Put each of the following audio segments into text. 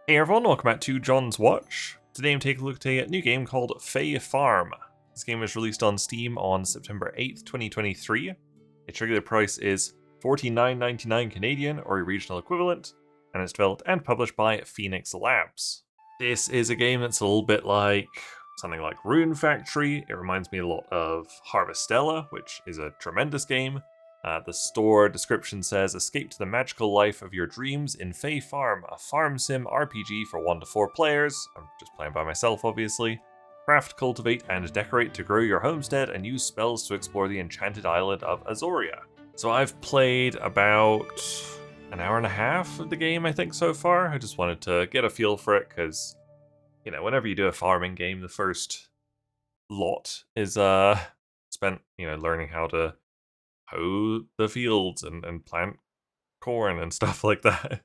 Hey everyone, welcome back to John's Watch. Today I'm taking a look at a new game called Fae Farm. This game was released on Steam on September 8th, 2023. Its regular price is $49.99 Canadian, or a regional equivalent, and it's developed and published by Phoenix Labs. This is a game that's a little bit like something like Rune Factory. It reminds me a lot of Harvestella, which is a tremendous game. The store description says, escape to the magical life of your dreams in Fae Farm, a farm sim RPG for 1 to 4 players. I'm just playing by myself, obviously. Craft, cultivate, and decorate to grow your homestead, and use spells to explore the enchanted island of Azoria. So I've played about an hour and a half of the game, I think, so far. I just wanted to get a feel for it, because, you know, whenever you do a farming game, the first lot is spent, learning how to hoe the fields and plant corn and stuff like that.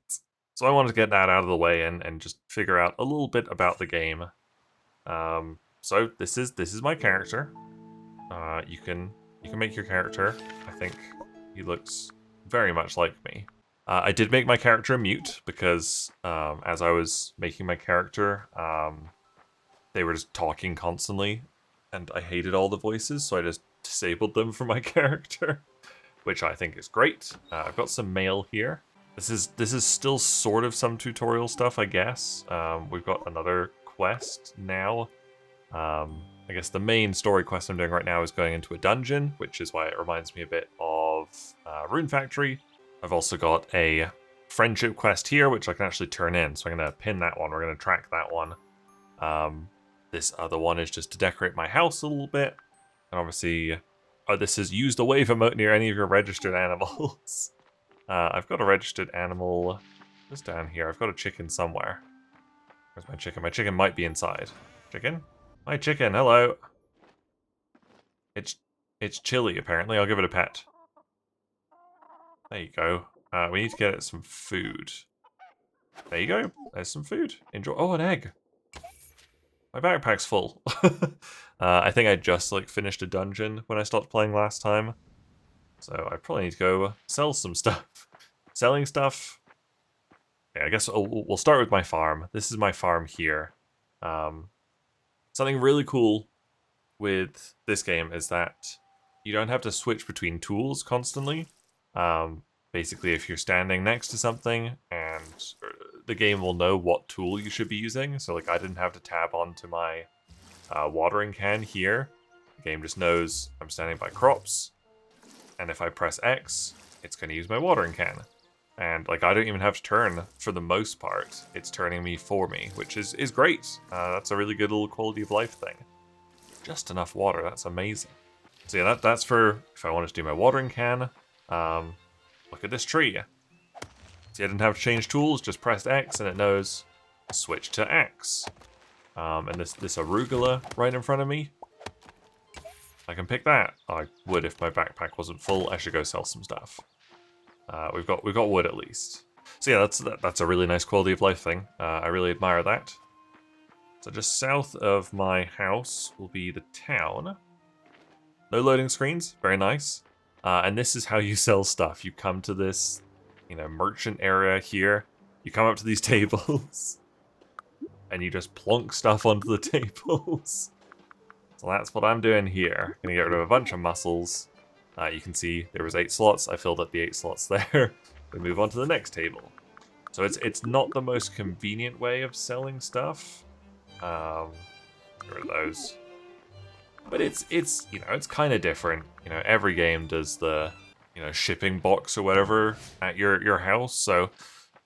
So I wanted to get that out of the way and just figure out a little bit about the game. So this is my character. You can make your character. I think he looks very much like me. I did make my character mute because as I was making my character, they were just talking constantly, and I hated all the voices, so I just disabled them for my character, which I think is great. I've got some mail here. This is still sort of some tutorial stuff, I guess. We've got another quest now. I guess the main story quest I'm doing right now is going into a dungeon, which is why it reminds me a bit of Rune Factory. I've also got a friendship quest here, which I can actually turn in, so I'm going to pin that one. We're going to track that one. This other one is just to decorate my house a little bit. And obviously, this is use the wave emote near any of your registered animals. I've got a registered animal just down here. I've got a chicken somewhere. Where's my chicken? My chicken might be inside. Chicken? My chicken, hello. It's chilly, apparently. I'll give it a pet. There you go. We need to get it some food. There you go. There's some food. Enjoy. Oh, an egg. My backpack's full. I think I just finished a dungeon when I stopped playing last time. So I probably need to go sell some stuff. Selling stuff. Yeah, I guess we'll start with my farm. This is my farm here. Something really cool with this game is that you don't have to switch between tools constantly. Basically, if you're standing next to something and the game will know what tool you should be using. So I didn't have to tab onto my watering can here. The game just knows I'm standing by crops, and if I press X, it's going to use my watering can. And I don't even have to turn for the most part. It's turning me for me, which is great. That's a really good little quality of life thing. Just enough water, that's amazing. So yeah, that's for if I wanted to do my watering can. Look at this tree. See, I didn't have to change tools, just pressed X and it knows switch to X. And this arugula right in front of me, I can pick that. I would if my backpack wasn't full. I should go sell some stuff. We've got wood at least. So yeah, that's a really nice quality of life thing. I really admire that. So just south of my house will be the town. No loading screens, very nice. And this is how you sell stuff. You come to this, merchant area here. You come up to these tables, and you just plonk stuff onto the tables. So that's what I'm doing here. Gonna get rid of a bunch of mussels. You can see there was 8 slots. I filled up the 8 slots there. We move on to the next table. So it's not the most convenient way of selling stuff. Get rid of those. But it's kind of different. Every game does the shipping box or whatever at your house. So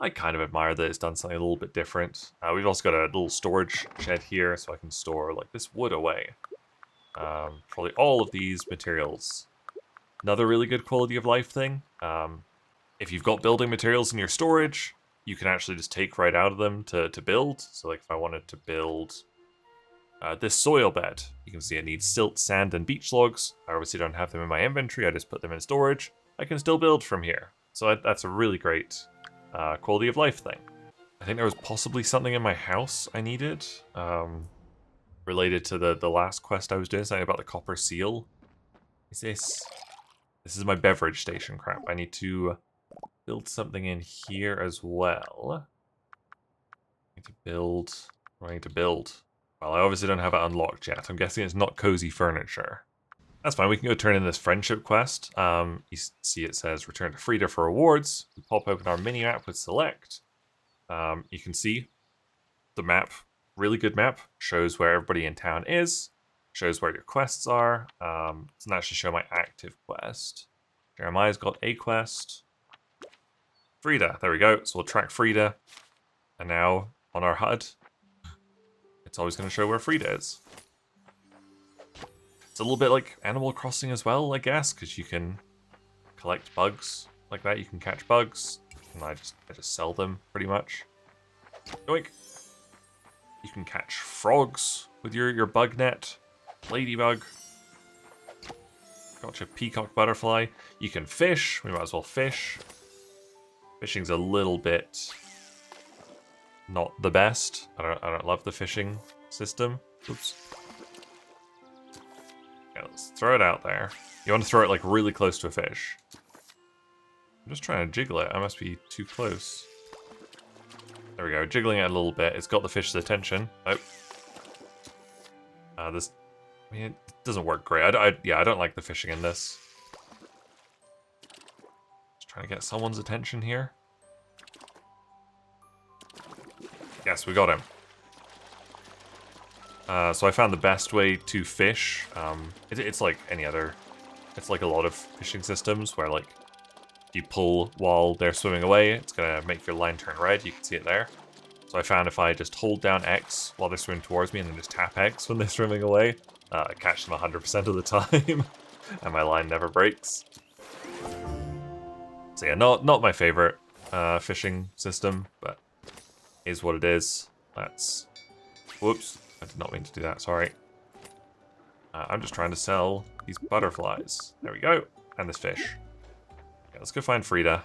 I kind of admire that it's done something a little bit different. We've also got a little storage shed here, so I can store this wood away. Probably all of these materials. Another really good quality of life thing. If you've got building materials in your storage, you can actually just take right out of them to build. So if I wanted to build this soil bed, you can see it needs silt, sand, and beach logs. I obviously don't have them in my inventory. I just put them in storage. I can still build from here. So that's a really great quality of life thing. I think there was possibly something in my house I needed related to the last quest I was doing, something about the copper seal. Is this is my beverage station, crap. I need to build something in here as well. need to build. What do I need to build? Well, I obviously don't have it unlocked yet. I'm guessing it's not cozy furniture. That's fine. We can go turn in this friendship quest. You see it says return to Frida for rewards. We pop open our mini map with select. You can see the map, really good map, shows where everybody in town is, shows where your quests are. Doesn't actually show my active quest. Jeremiah's got a quest. Frida, there we go. So we'll track Frida. And now on our HUD, it's always going to show where Frida is. It's a little bit like Animal Crossing as well, I guess, because you can collect bugs like that. You can catch bugs, and I just sell them pretty much. Yoink! You can catch frogs with your bug net. Ladybug. Gotcha, peacock butterfly. You can fish. We might as well fish. Fishing's a little bit not the best. I don't love the fishing system. Oops. Yeah, let's throw it out there. You want to throw it like really close to a fish. I'm just trying to jiggle it. I must be too close. There we go, jiggling it a little bit. It's got the fish's attention. Oh. This, I mean, it doesn't work great. Yeah, I don't like the fishing in this. Just trying to get someone's attention here. Yes, we got him. So I found the best way to fish. It's like any other. It's like a lot of fishing systems where like you pull while they're swimming away, it's gonna make your line turn red. You can see it there. So I found if I just hold down X while they're swimming towards me and then just tap X when they're swimming away, I catch them 100% of the time, and my line never breaks. So yeah, not my favorite fishing system, but is what it is. Let's. Whoops. I did not mean to do that, sorry. I'm just trying to sell these butterflies. There we go. And this fish. Yeah, let's go find Frida.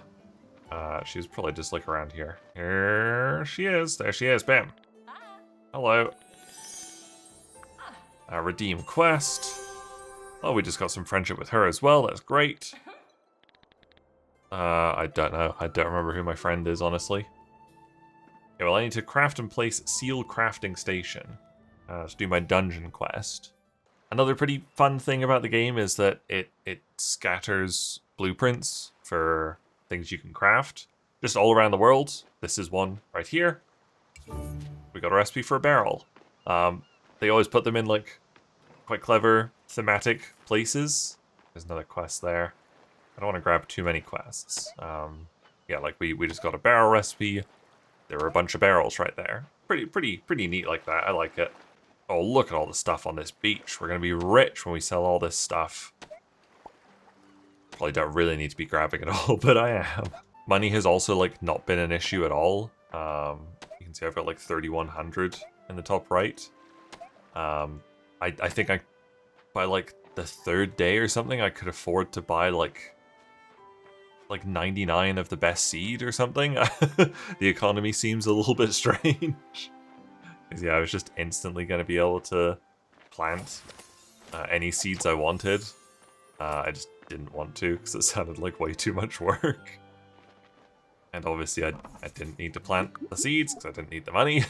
She's probably just like around here. Here she is. There she is. Bam. Hello. Redeem quest. Oh, we just got some friendship with her as well. That's great. I don't know. I don't remember who my friend is, honestly. Yeah, well, I need to craft and place seal crafting station. To do my dungeon quest. Another pretty fun thing about the game is that it scatters blueprints for things you can craft just all around the world. This is one right here. We got a recipe for a barrel. They always put them in like quite clever thematic places. There's another quest there. I don't want to grab too many quests. Yeah, like we just got a barrel recipe. There were a bunch of barrels right there. Pretty neat like that. I like it. Oh, look at all the stuff on this beach. We're going to be rich when we sell all this stuff. Probably don't really need to be grabbing it all, but I am. Money has also, like, not been an issue at all. You can see I've got, like, 3,100 in the top right. I think by, like, the third day or something, I could afford to buy, like 99 of the best seed or something. The economy seems a little bit strange. Yeah, I was just instantly going to be able to plant any seeds I wanted. I just didn't want to because it sounded like way too much work. And obviously I didn't need to plant the seeds because I didn't need the money.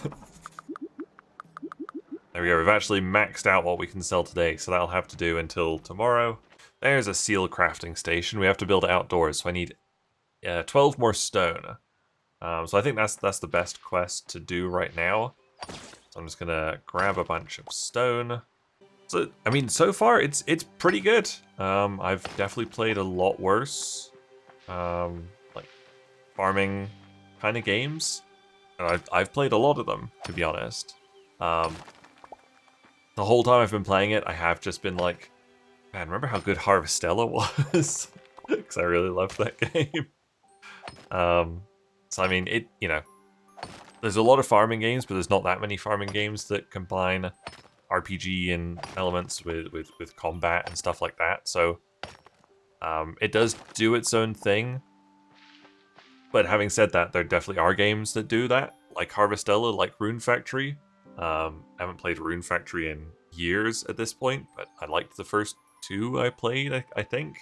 There we go, we've actually maxed out what we can sell today, so that'll have to do until tomorrow. There's a seal crafting station. We have to build it outdoors, so I need 12 more stone. So I think that's the best quest to do right now. So I'm just gonna grab a bunch of stone. So I mean, so far it's pretty good. I've definitely played a lot worse, like farming kind of games, and I've played a lot of them, to be honest. The whole time I've been playing it, I have just been like, man, remember how good Harvestella was? Because I really loved that game. So I mean, there's a lot of farming games, but there's not that many farming games that combine RPG and elements with combat and stuff like that. So it does do its own thing. But having said that, there definitely are games that do that, like Harvestella, like Rune Factory. I haven't played Rune Factory in years at this point, but I liked the first two I played, I think.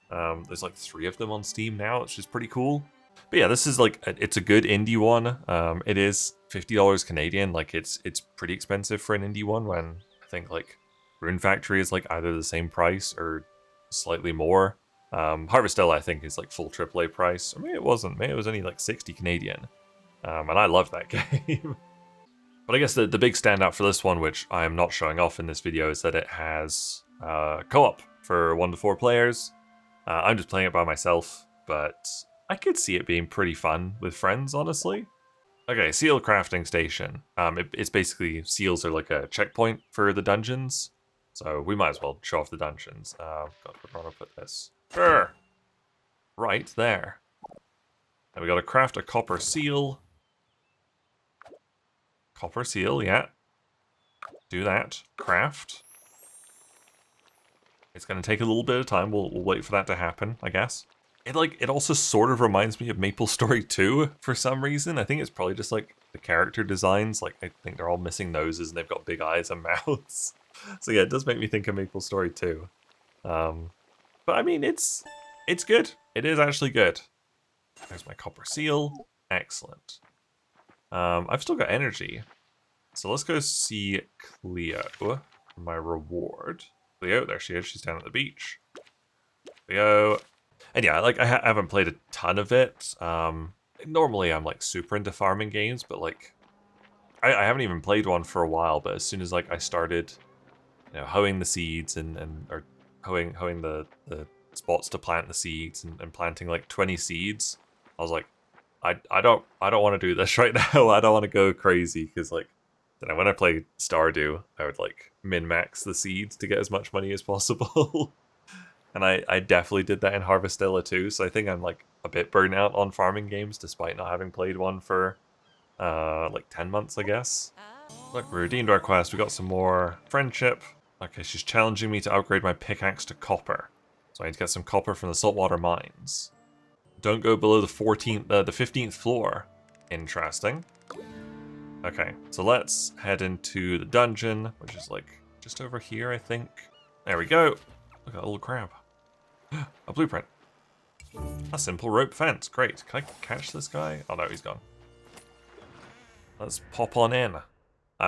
There's like 3 of them on Steam now, which is pretty cool. But yeah, this is like, it's a good indie one. It is $50 Canadian. Like it's pretty expensive for an indie one when I think like Rune Factory is like either the same price or slightly more. Harvestella I think is like full AAA price. Or maybe it wasn't. Maybe it was only like 60 Canadian. And I love that game. But I guess the big standout for this one, which I am not showing off in this video, is that it has co-op for 1 to 4 players. I'm just playing it by myself, but I could see it being pretty fun with friends, honestly. Okay, seal crafting station. It's basically, seals are like a checkpoint for the dungeons. So we might as well show off the dungeons. God, where do I put this? Sure. Right there. And we gotta craft a copper seal. Copper seal, yeah. Do that. Craft. It's gonna take a little bit of time. We'll wait for that to happen, I guess. It also sort of reminds me of MapleStory 2 for some reason. I think it's probably just like the character designs. Like I think they're all missing noses and they've got big eyes and mouths. So yeah, it does make me think of MapleStory 2. But I mean, it's good. It is actually good. There's my copper seal. Excellent. I've still got energy. So let's go see Cleo for my reward. Cleo, there she is. She's down at the beach. Cleo. And yeah, like I haven't played a ton of it. Normally I'm like super into farming games, but like I haven't even played one for a while. But as soon as like I started, you know, hoeing the seeds or hoeing the spots to plant the seeds and planting like 20 seeds, I was like, I don't want to do this right now. I don't want to go crazy because like, you know, when I played Stardew, I would like min-max the seeds to get as much money as possible. And I definitely did that in Harvestella too, so I think I'm like a bit burnt out on farming games despite not having played one for like 10 months, I guess. Look, we redeemed our quest, we got some more friendship. Okay, she's challenging me to upgrade my pickaxe to copper. So I need to get some copper from the saltwater mines. Don't go below the 15th floor. Interesting. Okay, so let's head into the dungeon, which is like just over here, I think. There we go. Look at that little crab. A blueprint. A simple rope fence. Great. Can I catch this guy? Oh no, he's gone. Let's pop on in.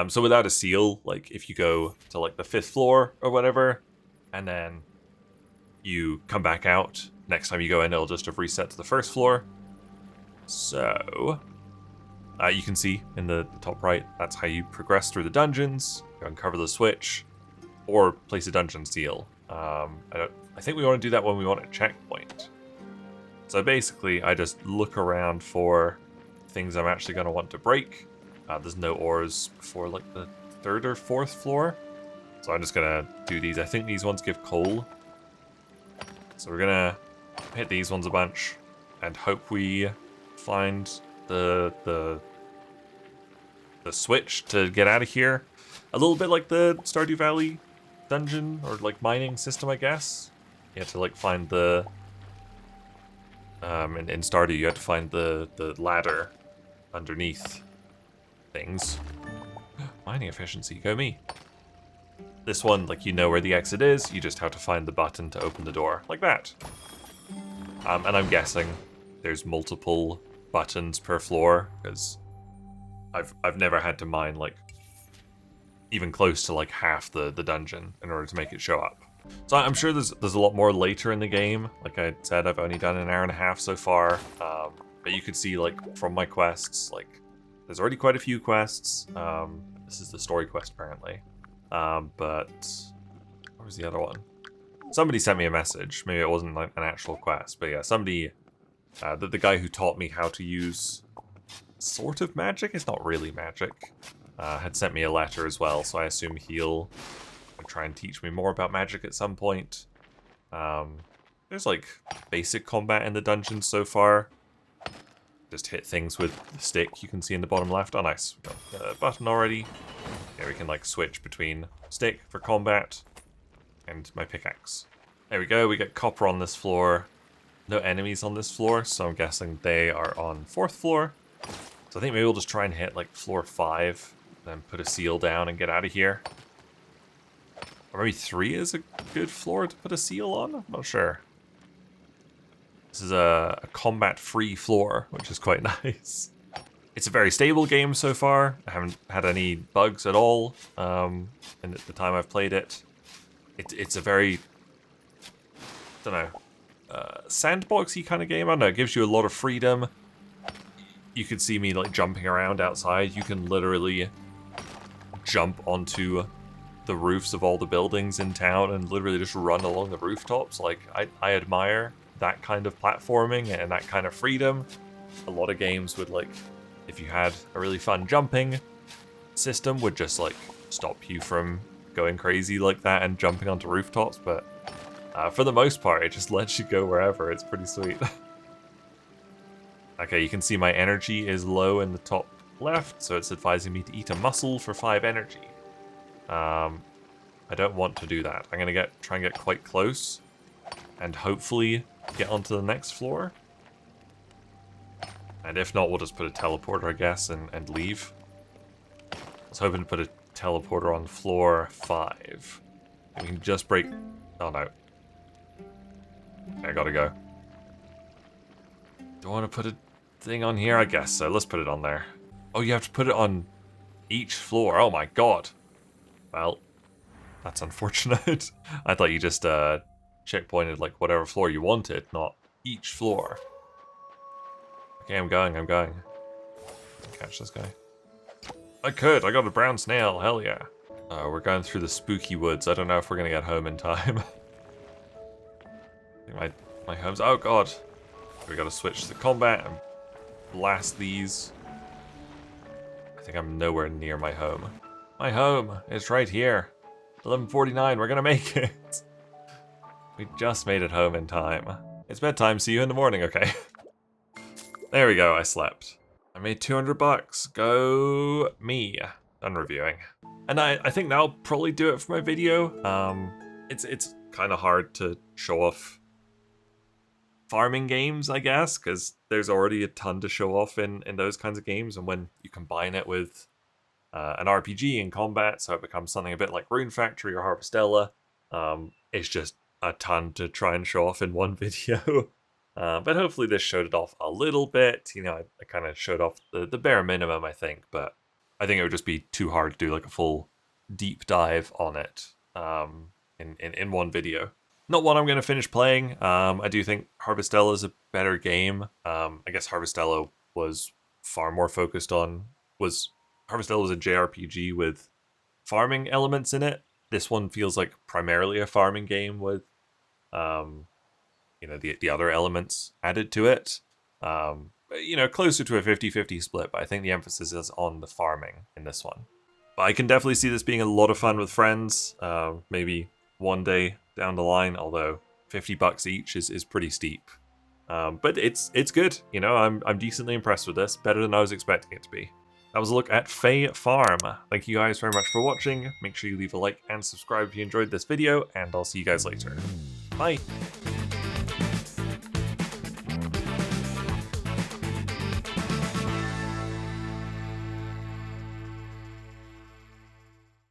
So without a seal, like if you go to like the 5th floor or whatever, and then you come back out, next time you go in, it'll just have reset to the 1st floor. So you can see in the top right, that's how you progress through the dungeons. You uncover the switch, or place a dungeon seal. I think we want to do that when we want a checkpoint. So basically, I just look around for things I'm actually going to want to break. There's no ores before like the 3rd or 4th floor. So I'm just going to do these. I think these ones give coal. So we're going to hit these ones a bunch and hope we find the switch to get out of here. A little bit like the Stardew Valley dungeon or like mining system, I guess. You had to like find the in Stardew you had to find the ladder underneath things. Mining efficiency, go me. This one, like, you know where the exit is, you just have to find the button to open the door, like that. And I'm guessing there's multiple buttons per floor, because I've never had to mine like even close to like half the dungeon in order to make it show up. So I'm sure there's a lot more later in the game. Like I said, I've only done an hour and a half so far. But you could see like from my quests, like there's already quite a few quests. This is the story quest apparently. But what was the other one? Somebody sent me a message. Maybe it wasn't like an actual quest, but yeah, somebody, the guy who taught me how to use sort of magic, it's not really magic, had sent me a letter as well, so I assume he'll try and teach me more about magic at some point. There's like basic combat in the dungeon so far. Just hit things with the stick you can see in the bottom left. Oh nice, we got the button already. Yeah, we can like switch between stick for combat and my pickaxe. There we go, we get copper on this floor. No enemies on this floor, so I'm guessing they are on 4th floor. So I think maybe we'll just try and hit like floor 5, then put a seal down and get out of here. Or maybe 3 is a good floor to put a seal on? I'm not sure. This is a combat-free floor, which is quite nice. It's a very stable game so far. I haven't had any bugs at all in the time I've played it. It's a very, don't know, sandboxy kind of game. I don't know, it gives you a lot of freedom. You could see me like jumping around outside. You can literally jump onto the roofs of all the buildings in town and literally just run along the rooftops. Like, I admire that kind of platforming and that kind of freedom. A lot of games would, like, if you had a really fun jumping system, would just like stop you from going crazy like that and jumping onto rooftops, but for the most part it just lets you go wherever. It's pretty sweet. Okay, you can see my energy is low in the top left, so it's advising me to eat a mussel for 5 energy. I don't want to do that. I'm gonna try and get quite close and hopefully get onto the next floor. And if not, we'll just put a teleporter, I guess, and leave. I was hoping to put a teleporter on floor 5. We can just break... Oh, no. I gotta go. Do I want to put a thing on here? I guess so. Let's put it on there. Oh, you have to put it on each floor. Oh, my God. Well, that's unfortunate. I thought you just checkpointed, like, whatever floor you wanted, not each floor. Okay, I'm going. Catch this guy. I got a brown snail, hell yeah. We're going through the spooky woods. I don't know if we're gonna get home in time. I think my home's, oh god. We gotta switch to combat and blast these. I think I'm nowhere near my home. My home is right here. 11:49, we're gonna make it. We just made it home in time. It's bedtime, see you in the morning, okay? There we go, I slept. I made 200 bucks. Go me. Done reviewing. And I think that'll probably do it for my video. It's kind of hard to show off farming games, I guess, because there's already a ton to show off in those kinds of games, and when you combine it with an RPG and combat, so it becomes something a bit like Rune Factory or Harvestella, it's just a ton to try and show off in one video. But hopefully this showed it off a little bit. You know, I kind of showed off the bare minimum, I think, but I think it would just be too hard to do like a full deep dive on it in one video. Not one I'm going to finish playing. I do think Harvestella is a better game. I guess Harvestella was far more focused on... Harvestella was a JRPG with farming elements in it. This one feels like primarily a farming game with... you know, the other elements added to it. You know, closer to a 50-50 split, but I think the emphasis is on the farming in this one. But I can definitely see this being a lot of fun with friends, maybe one day down the line, although 50 bucks each is pretty steep. But it's good, you know, I'm decently impressed with this, better than I was expecting it to be. That was a look at Fae Farm. Thank you guys very much for watching. Make sure you leave a like and subscribe if you enjoyed this video, and I'll see you guys later. Bye!